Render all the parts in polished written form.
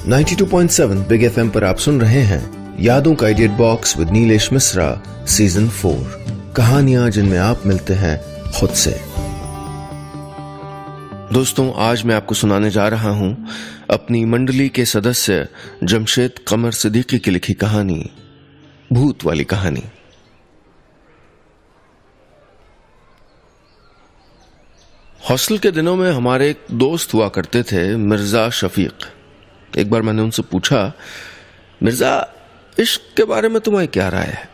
92.7 big FM पर आप सुन रहे हैं यादों का idiot box with Nilesh Mishra season 4। कहानियां जिनमें आप मिलते हैं खुद से। दोस्तों, आज मैं आपको सुनाने जा रहा हूं अपनी मंडली के सदस्य जमशेद कमर सिद्दीकी की लिखी कहानी, भूत वाली कहानी। हॉस्टल के दिनों में हमारे एक दोस्त हुआ करते थे, मिर्जा शफीक। एक बार मैंने उनसे पूछा, मिर्जा, इश्क के बारे में तुम्हारी क्या राय है?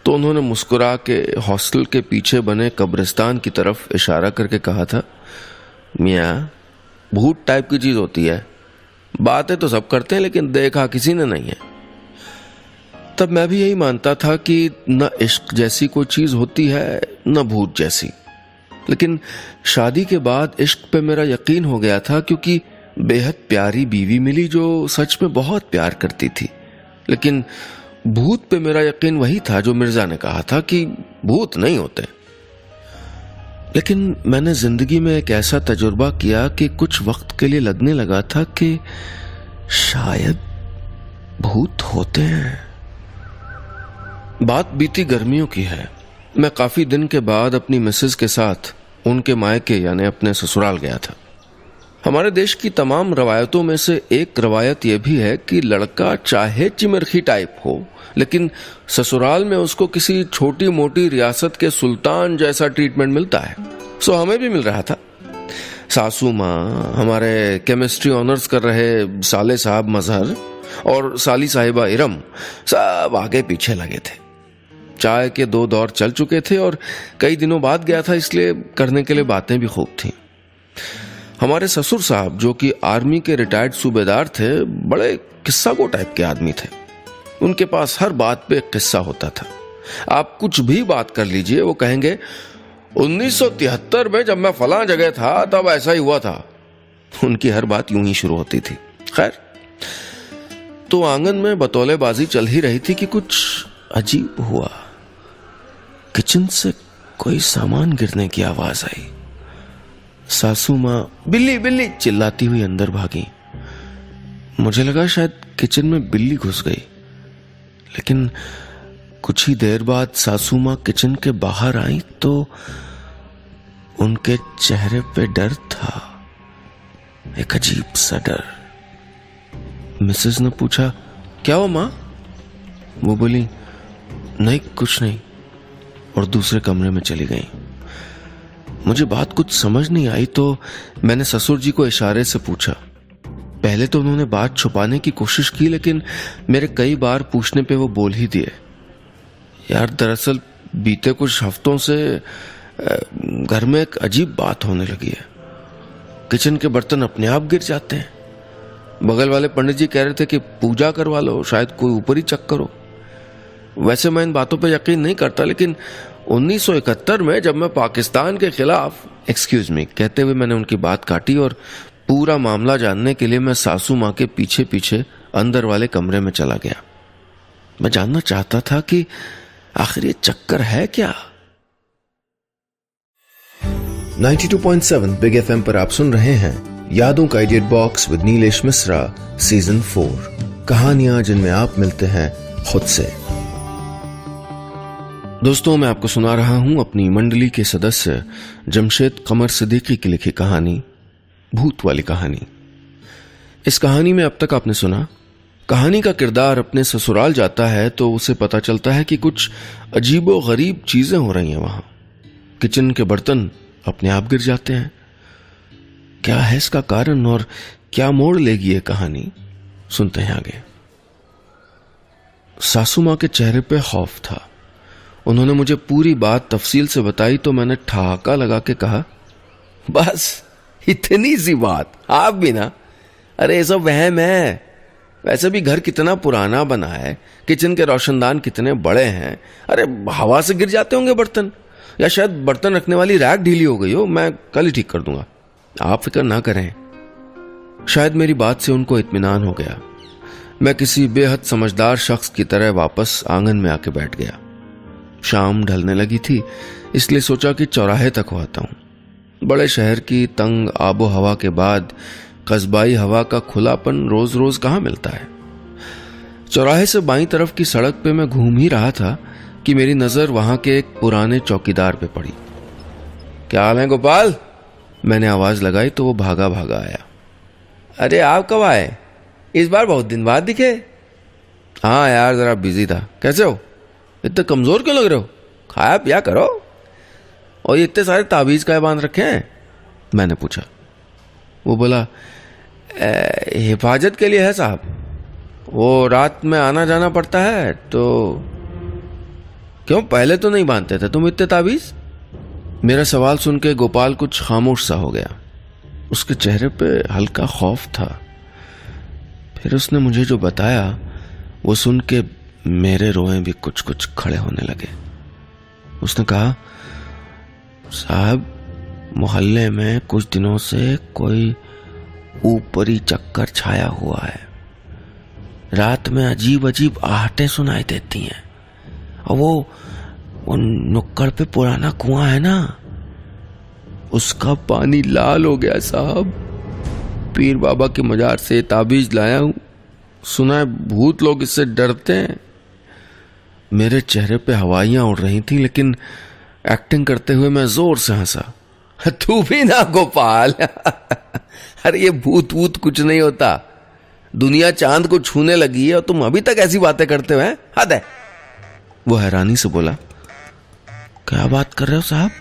तो उन्होंने मुस्कुरा के हॉस्टल के पीछे बने कब्रिस्तान की तरफ इशारा करके कहा था, मियाँ, भूत टाइप की चीज होती है, बातें तो सब करते हैं लेकिन देखा किसी ने नहीं है। तब मैं भी यही मानता था कि न इश्क जैसी कोई चीज होती है न भूत जैसी। लेकिन शादी के बाद इश्क पे मेरा यकीन हो गया था, क्योंकि बेहद प्यारी बीवी मिली जो सच में बहुत प्यार करती थी। लेकिन भूत पे मेरा यकीन वही था जो मिर्जा ने कहा था कि भूत नहीं होते। लेकिन मैंने जिंदगी में एक ऐसा तजुर्बा किया कि कुछ वक्त के लिए लगने लगा था कि शायद भूत होते हैं। बात बीती गर्मियों की है। मैं काफी दिन के बाद अपनी मिसेज के साथ उनके मायके यानी अपने ससुराल गया था। हमारे देश की तमाम रवायतों में से एक रवायत यह भी है कि लड़का चाहे चिमरखी टाइप हो, लेकिन ससुराल में उसको किसी छोटी मोटी रियासत के सुल्तान जैसा ट्रीटमेंट मिलता है। सो हमें भी मिल रहा था। सासू माँ, हमारे केमिस्ट्री ऑनर्स कर रहे साले साहब मजहर और साली साहिबा इरम सब आगे पीछे लगे थे। चाय के 2 दौर चल चुके थे और कई दिनों बाद गया था, इसलिए करने के लिए बातें भी खूब थीं। हमारे ससुर साहब, जो कि आर्मी के रिटायर्ड सूबेदार थे, बड़े किस्सागो टाइप के आदमी थे। उनके पास हर बात पे एक किस्सा होता था। आप कुछ भी बात कर लीजिए, वो कहेंगे 1973 में जब मैं फलां जगह था तब ऐसा ही हुआ था। उनकी हर बात यूं ही शुरू होती थी। खैर, तो आंगन में बतौलेबाजी चल ही रही थी कि कुछ अजीब हुआ। किचन से कोई सामान गिरने की आवाज आई। सासू माँ बिल्ली बिल्ली चिल्लाती हुई अंदर भागी। मुझे लगा शायद किचन में बिल्ली घुस गई, लेकिन कुछ ही देर बाद सासू माँ किचन के बाहर आई तो उनके चेहरे पे डर था, एक अजीब सा डर। मिसेज ने पूछा, क्या हुआ माँ? वो बोली, नहीं कुछ नहीं, और दूसरे कमरे में चली गई। मुझे बात कुछ समझ नहीं आई तो मैंने ससुर जी को इशारे से पूछा। पहले तो उन्होंने बात छुपाने की कोशिश की, लेकिन मेरे कई बार पूछने पे वो बोल ही दिए, यार दरअसल बीते कुछ हफ्तों से घर में एक अजीब बात होने लगी है। किचन के बर्तन अपने आप गिर जाते हैं। बगल वाले पंडित जी कह रहे थे कि पूजा करवा लो, शायद कोई ऊपरी चक्कर हो। वैसे मैं इन बातों पे यकीन नहीं करता, लेकिन 1971 में जब मैं पाकिस्तान के खिलाफ एक्सक्यूज मी कहते हुए मैंने उनकी बात काटी और पूरा मामला जानने के लिए मैं सासू माँ के पीछे पीछे अंदर वाले कमरे में चला गया। मैं जानना चाहता था कि आखिर ये चक्कर है क्या। 92.7 बिग एफएम पर आप सुन रहे हैं यादों का idiot box with Nilesh Mishra season 4। कहानियां जिनमें आप मिलते हैं खुद से। दोस्तों, मैं आपको सुना रहा हूं अपनी मंडली के सदस्य जमशेद कमर सिद्दीकी की लिखी कहानी, भूत वाली कहानी। इस कहानी में अब तक आपने सुना, कहानी का किरदार अपने ससुराल जाता है तो उसे पता चलता है कि कुछ अजीबो गरीब चीजें हो रही हैं वहां। किचन के बर्तन अपने आप गिर जाते हैं। क्या है इसका कारण और क्या मोड़ लेगी ये कहानी, सुनते हैं आगे। सासू मां के चेहरे पे खौफ था। उन्होंने मुझे पूरी बात तफसील से बताई तो मैंने ठहाका लगा के कहा, बस इतनी सी बात, आप भी ना? अरे ये सब वहम है। वैसे भी घर कितना पुराना बना है, किचन के रोशनदान कितने बड़े हैं। अरे हवा से गिर जाते होंगे बर्तन, या शायद बर्तन रखने वाली रैक ढीली हो गई हो। मैं कल ही ठीक कर दूंगा, आप फिक्र ना करें। शायद मेरी बात से उनको इत्मीनान हो गया। मैं किसी बेहद समझदार शख्स की तरह वापस आंगन में आके बैठ गया। शाम ढलने लगी थी, इसलिए सोचा कि चौराहे तक हो आता हूं। बड़े शहर की तंग आबो हवा के बाद कस्बाई हवा का खुलापन रोज रोज कहां मिलता है। चौराहे से बाईं तरफ की सड़क पे मैं घूम ही रहा था कि मेरी नजर वहां के एक पुराने चौकीदार पे पड़ी। क्या हाल है गोपाल? मैंने आवाज लगाई तो वो भागा भागा आया। अरे आप कब आए? इस बार बहुत दिन बाद दिखे। हाँ यार, जरा बिजी था। कैसे हो? इतने कमजोर क्यों लग रहे हो? खाया पिया करो। और ये इतने सारे ताबीज का बांध रखे हैं? मैंने पूछा। वो बोला, हिफाजत के लिए है साहब, वो रात में आना जाना पड़ता है तो। क्यों, पहले तो नहीं बांधते थे तुम इतने ताबीज? मेरा सवाल सुन के गोपाल कुछ खामोश सा हो गया। उसके चेहरे पे हल्का खौफ था। फिर उसने मुझे जो बताया वो सुन के मेरे रोए भी कुछ कुछ खड़े होने लगे। उसने कहा, साहब मोहल्ले में कुछ दिनों से कोई ऊपरी चक्कर छाया हुआ है। रात में अजीब अजीब आहटें सुनाई देती हैं। और वो नुक्कड़ पे पुराना कुआं है ना, उसका पानी लाल हो गया साहब। पीर बाबा के मजार से ताबीज लाया हूं। सुना है भूत लोग इससे डरते हैं। मेरे चेहरे पे हवाइयां उड़ रही थी, लेकिन एक्टिंग करते हुए मैं जोर से हंसा। तू भी ना गोपाल। अरे ये भूत वूत कुछ नहीं होता। दुनिया चांद को छूने लगी है और तुम अभी तक ऐसी बातें करते हुए? हद है। वो हैरानी से बोला, क्या बात कर रहे हो साहब?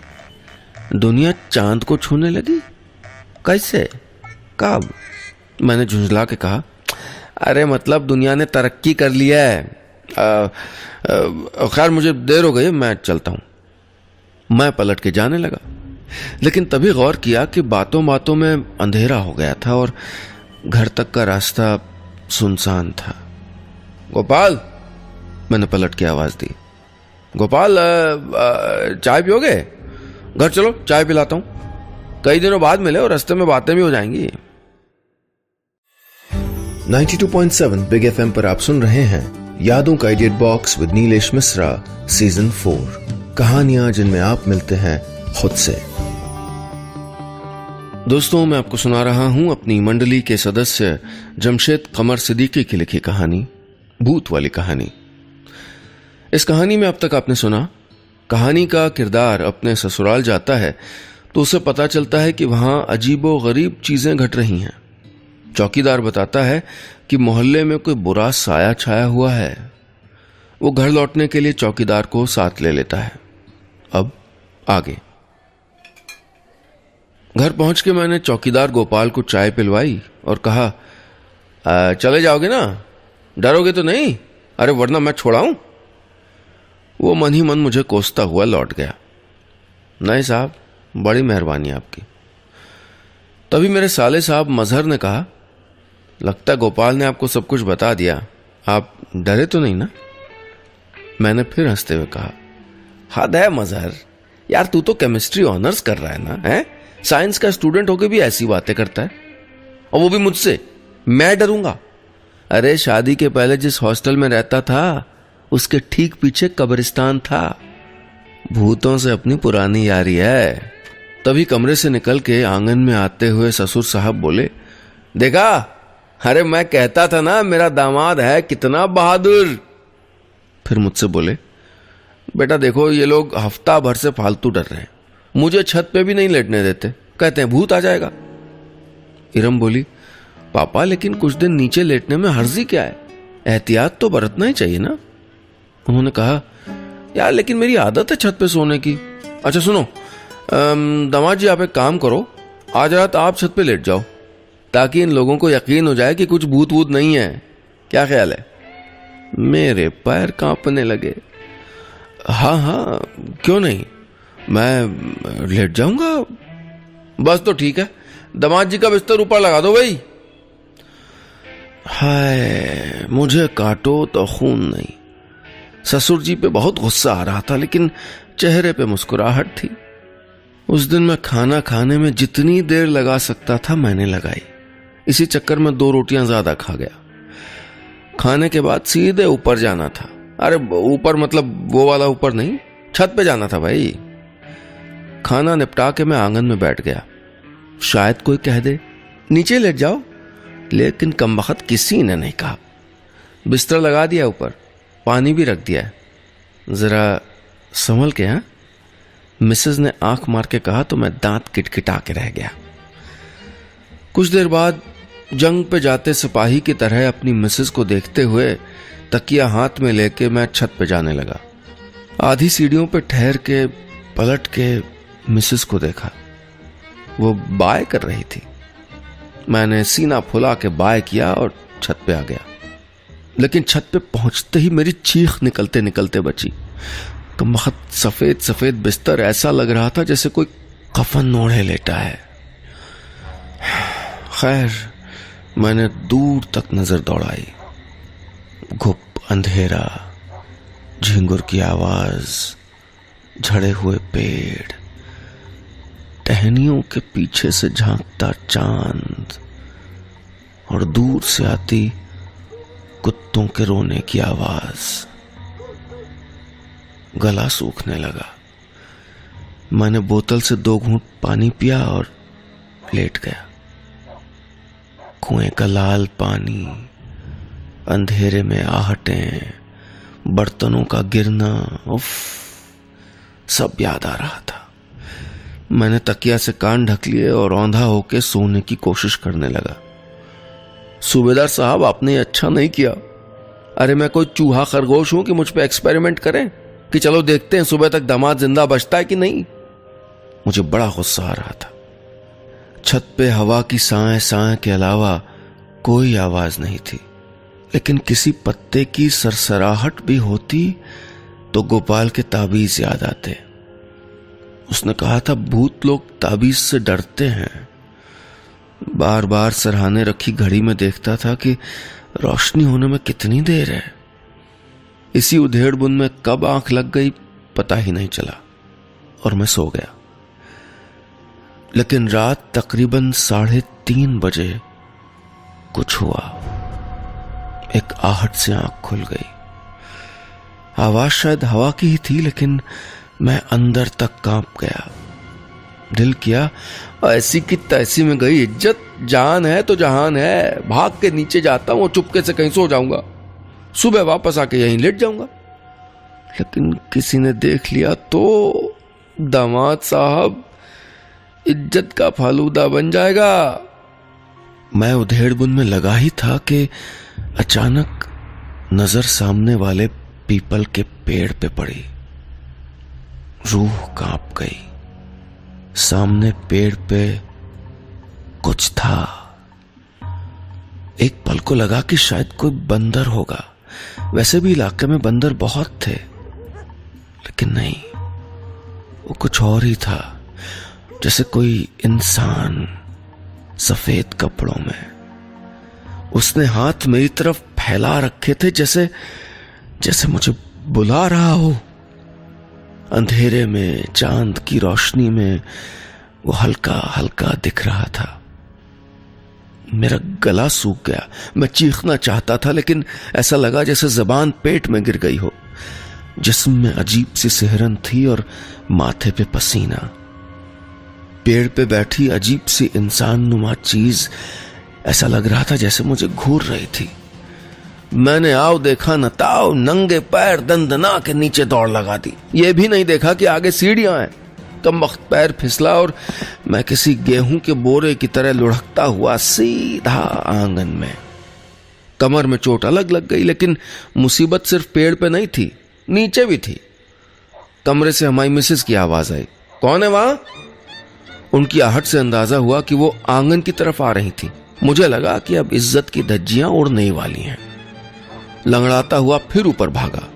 दुनिया चांद को छूने लगी? कैसे, कब? मैंने झुंझला के कहा, अरे मतलब दुनिया ने तरक्की कर लिया है। खैर मुझे देर हो गई, मैं चलता हूं। मैं पलट के जाने लगा, लेकिन तभी गौर किया कि बातों बातों में अंधेरा हो गया था और घर तक का रास्ता सुनसान था। गोपाल, मैंने पलट के आवाज दी। गोपाल, चाय पियोगे? घर चलो, चाय पिलाता हूं। कई दिनों बाद मिले और रास्ते में बातें भी हो जाएंगी। 92.7 बिग एफएम पर आप सुन रहे हैं यादों का idiot box with Nilesh Mishra, season 4। कहानियां जिनमें आप मिलते हैं खुद से। दोस्तों, मैं आपको सुना रहा हूं अपनी मंडली के सदस्य जमशेद कमर सिद्दीकी की लिखी कहानी, भूत वाली कहानी। इस कहानी में अब तक आपने सुना, कहानी का किरदार अपने ससुराल जाता है तो उसे पता चलता है कि वहां अजीबो गरीब चीजें घट रही हैं। चौकीदार बताता है कि मोहल्ले में कोई बुरा साया छाया हुआ है। वो घर लौटने के लिए चौकीदार को साथ ले लेता है। अब आगे। घर पहुंच के मैंने चौकीदार गोपाल को चाय पिलवाई और कहा, चले जाओगे ना? डरोगे तो नहीं? अरे वरना मैं छोड़ाऊं? वो मन ही मन मुझे कोसता हुआ लौट गया। नहीं साहब, बड़ी मेहरबानी आपकी। तभी मेरे साले साहब मजहर ने कहा, लगता गोपाल ने आपको सब कुछ बता दिया, आप डरे तो नहीं ना? मैंने फिर हंसते हुए कहा, हद है मजहर यार, तू तो केमिस्ट्री ऑनर्स कर रहा है ना, है? साइंस का स्टूडेंट होके भी ऐसी बातें करता है, और वो भी मुझसे। मैं डरूंगा? अरे शादी के पहले जिस हॉस्टल में रहता था उसके ठीक पीछे कब्रिस्तान था। भूतों से अपनी पुरानी यारी है। तभी कमरे से निकल के आंगन में आते हुए ससुर साहब बोले, देखा, अरे मैं कहता था ना मेरा दामाद है कितना बहादुर। फिर मुझसे बोले, बेटा देखो ये लोग हफ्ता भर से फालतू डर रहे हैं, मुझे छत पे भी नहीं लेटने देते, कहते हैं भूत आ जाएगा। इरम बोली, पापा लेकिन कुछ दिन नीचे लेटने में हर्जी क्या है, एहतियात तो बरतना ही चाहिए ना। उन्होंने कहा, यार लेकिन मेरी आदत है छत पे सोने की। अच्छा सुनो, दामाद जी आप एक काम करो, आज रात आप छत पे लेट जाओ, ताकि इन लोगों को यकीन हो जाए कि कुछ भूत वूत नहीं है। क्या ख्याल है? मेरे पैर कांपने लगे। हाँ हाँ, क्यों नहीं, मैं लेट जाऊंगा। बस तो ठीक है, दामाद जी का बिस्तर ऊपर लगा दो भाई। हाय, मुझे काटो तो खून नहीं। ससुर जी पे बहुत गुस्सा आ रहा था, लेकिन चेहरे पे मुस्कुराहट थी। उस दिन मैं खाना खाने में जितनी देर लगा सकता था मैंने लगाई। इसी चक्कर में 2 रोटियां ज्यादा खा गया। खाने के बाद सीधे ऊपर जाना था। अरे ऊपर मतलब वो वाला ऊपर नहीं, छत पे जाना था भाई। खाना निपटा के मैं आंगन में बैठ गया। शायद कोई कह दे नीचे लेट जाओ। लेकिन कमबख्त किसी ने नहीं कहा। बिस्तर लगा दिया, ऊपर पानी भी रख दिया है। जरा संभल के। हाँ, मिसेज ने आंख मार के कहा तो मैं दांत किटकिटा के रह गया। कुछ देर बाद जंग पे जाते सिपाही की तरह अपनी मिसेज को देखते हुए तकिया हाथ में लेके मैं छत पे जाने लगा। आधी सीढ़ियों पे ठहर के पलट के मिसेज को देखा। वो बाय कर रही थी। मैंने सीना फुला के बाय किया और छत पे आ गया। लेकिन छत पे पहुंचते ही मेरी चीख निकलते निकलते बची। कमबख्त सफेद सफेद बिस्तर ऐसा लग रहा था जैसे कोई कफन ओढ़े लेटा है। खैर, मैंने दूर तक नजर दौड़ाई। घुप अंधेरा, झिंगुर की आवाज, झड़े हुए पेड़, टहनियों के पीछे से झांकता चांद और दूर से आती कुत्तों के रोने की आवाज। गला सूखने लगा। मैंने बोतल से 2 घूंट पानी पिया और लेट गया। कुएं का लाल पानी, अंधेरे में आहटें, बर्तनों का गिरना, उफ, सब याद आ रहा था। मैंने तकिया से कान ढक लिए और औंधा होके सोने की कोशिश करने लगा। सूबेदार साहब, आपने अच्छा नहीं किया। अरे मैं कोई चूहा खरगोश हूं कि मुझ पे एक्सपेरिमेंट करें कि चलो देखते हैं सुबह तक दामाद जिंदा बचता है कि नहीं। मुझे बड़ा गुस्सा आ रहा था। छत पे हवा की साए साए के अलावा कोई आवाज नहीं थी। लेकिन किसी पत्ते की सरसराहट भी होती तो गोपाल के ताबीज याद आते। उसने कहा था भूत लोग ताबीज से डरते हैं। बार बार सरहाने रखी घड़ी में देखता था कि रोशनी होने में कितनी देर है। इसी उधेड़ बुन में कब आंख लग गई पता ही नहीं चला और मैं सो गया। लेकिन रात तकरीबन 3:30 बजे कुछ हुआ। एक आहट से आंख खुल गई। आवाज शायद हवा की ही थी, लेकिन मैं अंदर तक कांप गया। दिल किया ऐसी की तैसी में गई इज्जत। जान है तो जहान है। भाग के नीचे जाता हूं और चुपके से कहीं सो जाऊंगा। सुबह वापस आके यहीं लेट जाऊंगा। लेकिन किसी ने देख लिया तो दामाद साहब इज्जत का फालूदा बन जाएगा। मैं उधेड़ बुन में लगा ही था कि अचानक नजर सामने वाले पीपल के पेड़ पे पड़ी। रूह कांप गई। सामने पेड़ पे कुछ था। एक पल को लगा कि शायद कोई बंदर होगा। वैसे भी इलाके में बंदर बहुत थे, लेकिन नहीं, वो कुछ और ही था। जैसे कोई इंसान सफेद कपड़ों में। उसने हाथ मेरी तरफ फैला रखे थे, जैसे जैसे मुझे बुला रहा हो। अंधेरे में चांद की रोशनी में वो हल्का हल्का दिख रहा था। मेरा गला सूख गया। मैं चीखना चाहता था, लेकिन ऐसा लगा जैसे जबान पेट में गिर गई हो। जिस्म में अजीब सी सिहरन थी और माथे पे पसीना। पेड़ पे बैठी अजीब सी इंसान नुमा चीज ऐसा लग रहा था जैसे मुझे घूर रही थी। मैंने आओ देखा न ताओ, नंगे पैर दंदना के नीचे दौड़ लगा दी। यह भी नहीं देखा कि आगे सीढ़ियां हैं। कमबख्त पैर फिसला और मैं किसी गेहूं के बोरे की तरह लुढ़कता हुआ सीधा आंगन में। कमर में चोट अलग लग गई, लेकिन मुसीबत सिर्फ पेड़ पे नहीं थी, नीचे भी थी। कमरे से हमारी मिसेस की आवाज आई, कौन है वहां? उनकी आहट से अंदाजा हुआ कि वो आंगन की तरफ आ रही थी। मुझे लगा कि अब इज्जत की धज्जियां उड़ने वाली हैं। लंगड़ाता हुआ फिर ऊपर भागा।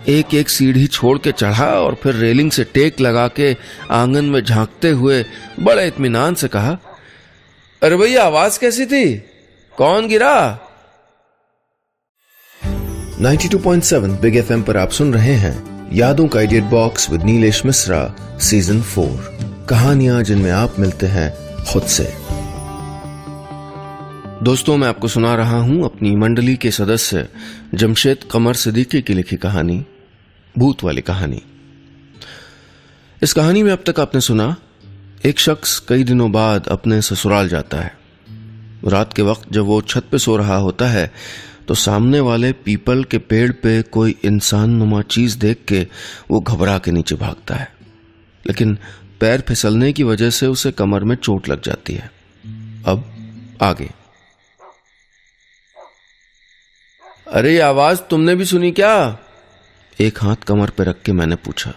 एक एक सीढ़ी छोड़ के चढ़ा और फिर रेलिंग से टेक लगा के आंगन में झांकते हुए बड़े इत्मीनान से कहा, अरे भैया आवाज कैसी थी? कौन गिरा? 92.7 बिग एफएम पर आप सुन रहे हैं यादों का edit box with Nilesh Mishra season 4। कहानियां जिनमें आप मिलते हैं खुद से। दोस्तों, मैं आपको सुना रहा हूं अपनी मंडली के सदस्य जमशेद कमर सिद्दीकी की लिखी कहानी, भूत वाली कहानी। इस कहानी में अब तक आपने सुना, एक शख्स कई दिनों बाद अपने ससुराल जाता है। रात के वक्त जब वो छत पे सो रहा होता है तो सामने वाले पीपल के पेड़ पे कोई इंसान नुमा चीज देख के वो घबरा के नीचे भागता है, लेकिन पैर फिसलने की वजह से उसे कमर में चोट लग जाती है। अब आगे। अरे ये आवाज तुमने भी सुनी क्या? एक हाथ कमर पे रख के मैंने पूछा।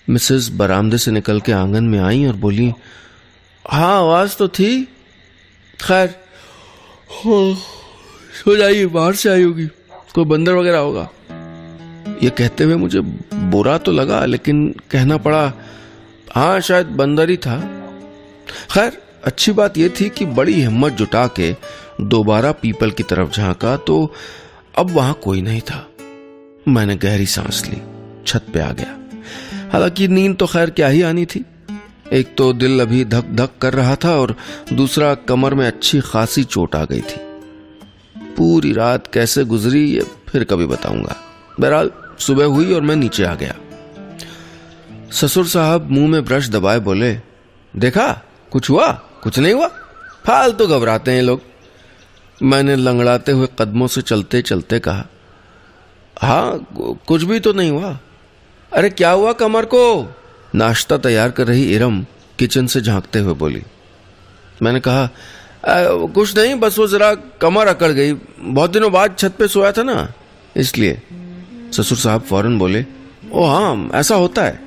मिसेस बरामदे से निकल के आंगन में आई और बोली, हाँ आवाज तो थी, खैर सो जाइए, बाहर से आई होगी, कोई बंदर वगैरह होगा। ये कहते हुए मुझे बुरा तो लगा, लेकिन कहना पड़ा, हाँ शायद बंदर ही था। खैर अच्छी बात यह थी कि बड़ी हिम्मत जुटा के दोबारा पीपल की तरफ झांका तो अब वहां कोई नहीं था। मैंने गहरी सांस ली, छत पे आ गया। हालांकि नींद तो खैर क्या ही आनी थी, एक तो दिल अभी धक धक कर रहा था और दूसरा कमर में अच्छी खासी चोट आ गई थी। पूरी रात कैसे गुजरी ये फिर कभी बताऊंगा। बहरहाल सुबह हुई और मैं नीचे आ गया। ससुर साहब मुंह में ब्रश दबाए बोले, देखा कुछ हुआ? कुछ नहीं हुआ, फालतू घबराते हैं लोग। मैंने लंगड़ाते हुए कदमों से चलते चलते कहा, हाँ कुछ भी तो नहीं हुआ। अरे क्या हुआ कमर को? नाश्ता तैयार कर रही इरम किचन से झांकते हुए बोली। मैंने कहा, कुछ नहीं, बस वो जरा कमर अकड़ गई, बहुत दिनों बाद छत पे सोया था ना इसलिए। ससुर साहब फौरन बोले, ओ हाँ ऐसा होता है,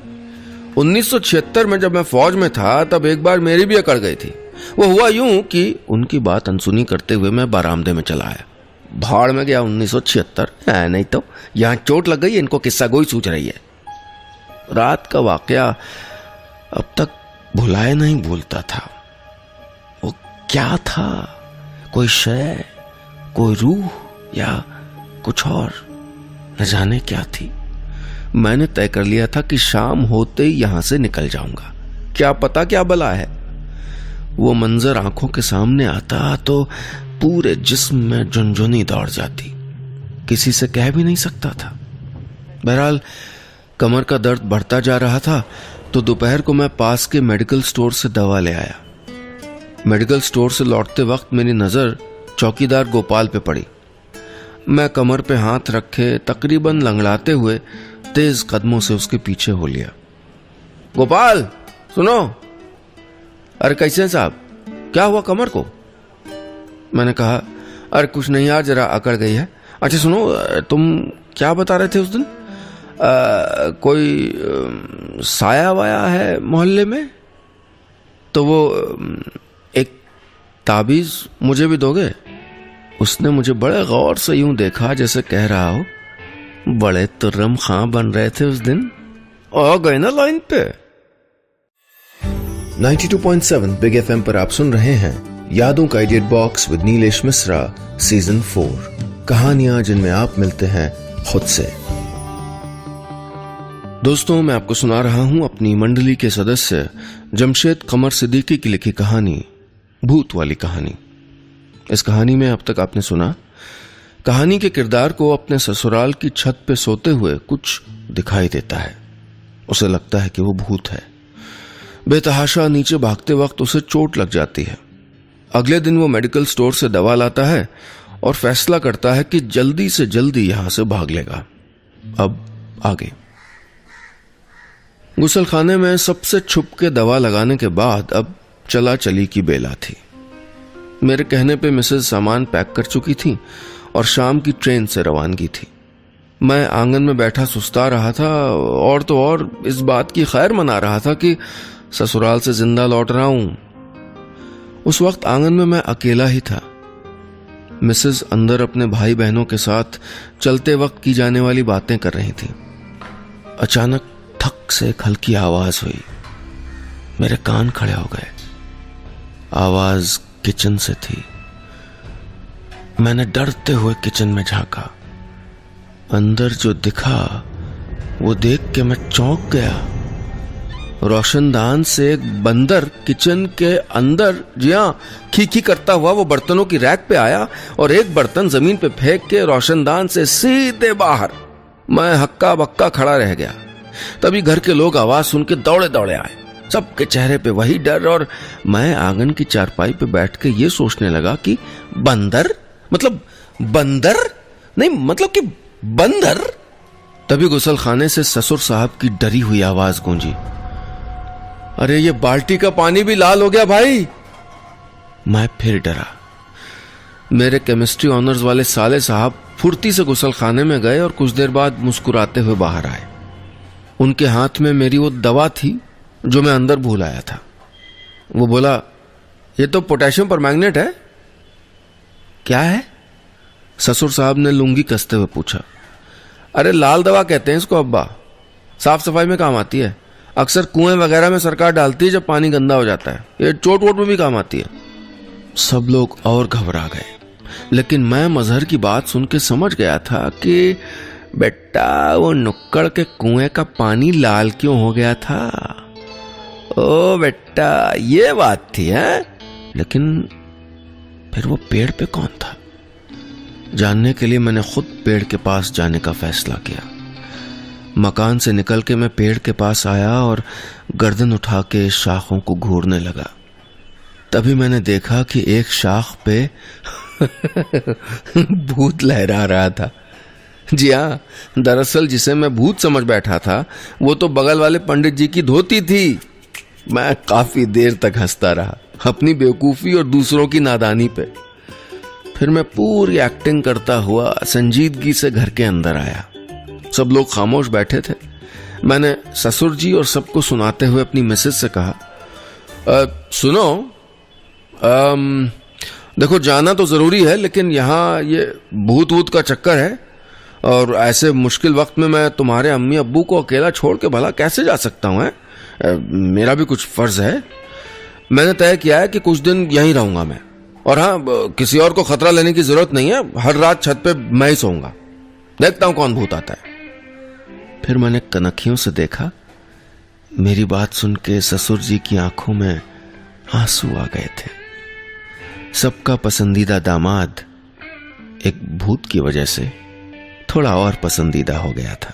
1976 में जब मैं फौज में था तब एक बार मेरी भी अकड़ गई थी। वो हुआ यूं कि उनकी बात अनसुनी करते हुए मैं बरामदे में चला आया। भाड़ में गया 1976 है, नहीं तो यहां चोट लग गई, इनको किस्सा गोई सूझ रही है। रात का वाकया अब तक भुलाए नहीं भूलता था। वो क्या था? कोई शय, कोई रूह या कुछ और, न जाने क्या थी। मैंने तय कर लिया था कि शाम होते ही यहां से निकल जाऊंगा, क्या पता क्या बला है। वो मंजर आंखों के सामने आता तो पूरे जिस्म में झुनझुनी दौड़ जाती, किसी से कह भी नहीं सकता था। बहरहाल कमर का दर्द बढ़ता जा रहा था तो दोपहर को मैं पास के मेडिकल स्टोर से दवा ले आया। मेडिकल स्टोर से लौटते वक्त मेरी नजर चौकीदार गोपाल पे पड़ी। मैं कमर पे हाथ रखे तकरीबन लंगड़ाते हुए तेज कदमों से उसके पीछे हो लिया। गोपाल सुनो। अरे कैसे हैं साहब, क्या हुआ कमर को? मैंने कहा, अरे कुछ नहीं यार, जरा अकड़ गई है। अच्छा सुनो, तुम क्या बता रहे थे उस दिन? कोई साया वाया है मोहल्ले में? तो वो एक ताबीज मुझे भी दोगे? उसने मुझे बड़े गौर से यूं देखा जैसे कह रहा हो, बड़े तुर्रम खां बन रहे थे उस दिन, आ गए ना लाइन पे। 92.7 बिग एफएम पर आप सुन रहे हैं यादों का edit box with Nilesh Mishra season 4, कहानियां जिनमें आप मिलते हैं खुद से। दोस्तों, मैं आपको सुना रहा हूं अपनी मंडली के सदस्य जमशेद कमर सिद्दीकी की लिखी कहानी, भूत वाली कहानी। इस कहानी में अब तक आपने सुना, कहानी के किरदार को अपने ससुराल की छत पे सोते हुए कुछ दिखाई देता है। उसे लगता है कि वो भूत है। बेतहाशा नीचे भागते वक्त उसे चोट लग जाती है। अगले दिन वो मेडिकल स्टोर से दवा लाता है और फैसला करता है कि जल्दी से जल्दी यहां से भाग लेगा। अब आगे। गुसलखाने में सबसे छुप के दवा लगाने के बाद अब चला चली की बेला थी। मेरे कहने पे मिसेज सामान पैक कर चुकी थी और शाम की ट्रेन से रवानगी थी। मैं आंगन में बैठा सुस्ता रहा था और तो और इस बात की खैर मना रहा था कि ससुराल से जिंदा लौट रहा हूं। उस वक्त आंगन में मैं अकेला ही था। मिसेज अंदर अपने भाई बहनों के साथ चलते वक्त की जाने वाली बातें कर रही थी। अचानक ठक से एक हल्की आवाज हुई। मेरे कान खड़े हो गए। आवाज किचन से थी। मैंने डरते हुए किचन में झांका। अंदर जो दिखा वो देख के मैं चौंक गया। रोशनदान से एक बंदर किचन के अंदर, जी हां, खी करता हुआ वो बर्तनों की रैक पे आया और एक बर्तन जमीन पे फेंक के रोशनदान से सीधे बाहर। मैं हक्का बक्का खड़ा रह गया। तभी घर के लोग आवाज सुन के दौड़े दौड़े आए। सबके चेहरे पे वही डर, और मैं आंगन की चारपाई पे बैठ के ये सोचने लगा कि बंदर, मतलब बंदर नहीं, मतलब कि बंदर। तभी गुसलखाने से ससुर साहब की डरी हुई आवाज गूंजी, अरे ये बाल्टी का पानी भी लाल हो गया भाई। मैं फिर डरा। मेरे केमिस्ट्री ऑनर्स वाले साले साहब फुर्ती से गुसलखाने में गए और कुछ देर बाद मुस्कुराते हुए बाहर आए। उनके हाथ में मेरी वो दवा थी जो मैं अंदर भूल आया था। वो बोला, ये तो पोटेशियम परमैंगनेट है। क्या है? ससुर साहब ने लुंगी कसते हुए पूछा। अरे लाल दवा कहते हैं इसको अब्बा, साफ सफाई में काम आती है, अक्सर कुएं वगैरह में सरकार डालती है जब पानी गंदा हो जाता है, ये चोट वोट में भी काम आती है। सब लोग और घबरा गए, लेकिन मैं मजहर की बात सुन के समझ गया था कि बेटा वो नुक्कड़ के कुएं का पानी लाल क्यों हो गया था। ओ बेटा ये बात थी है। लेकिन फिर वो पेड़ पे कौन था? जानने के लिए मैंने खुद पेड़ के पास जाने का फैसला किया। मकान से निकल के मैं पेड़ के पास आया और गर्दन उठा के शाखों को घूरने लगा। तभी मैंने देखा कि एक शाख पे भूत लहरा रहा था। जी हाँ, दरअसल जिसे मैं भूत समझ बैठा था वो तो बगल वाले पंडित जी की धोती थी। मैं काफी देर तक हंसता रहा अपनी बेवकूफी और दूसरों की नादानी पे। फिर मैं पूरी एक्टिंग करता हुआ संजीदगी से घर के अंदर आया। सब लोग खामोश बैठे थे। मैंने ससुर जी और सबको सुनाते हुए अपनी मिसेज से कहा, सुनो, देखो जाना तो जरूरी है, लेकिन यहाँ ये भूत वूत का चक्कर है और ऐसे मुश्किल वक्त में मैं तुम्हारे अम्मी अब्बू को अकेला छोड़ के भला कैसे जा सकता हूँ? मेरा भी कुछ फर्ज है। मैंने तय किया है कि कुछ दिन यहीं रहूंगा मैं, और हाँ, किसी और को खतरा लेने की जरूरत नहीं है। हर रात छत पे मैं ही सोऊंगा, देखता हूं कौन भूत आता है। फिर मैंने कनखियों से देखा। मेरी बात सुन के ससुर जी की आंखों में आंसू आ गए थे। सबका पसंदीदा दामाद एक भूत की वजह से थोड़ा और पसंदीदा हो गया था।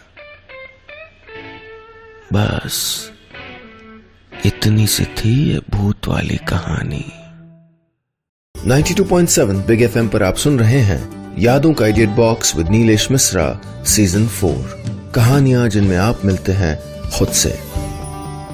बस इतनी सी थी ये भूत वाली कहानी। 92.7 बिग एफएम पर आप सुन रहे हैं यादों का edit box with Nilesh Mishra season 4, कहानियां जिनमें आप मिलते हैं खुद से।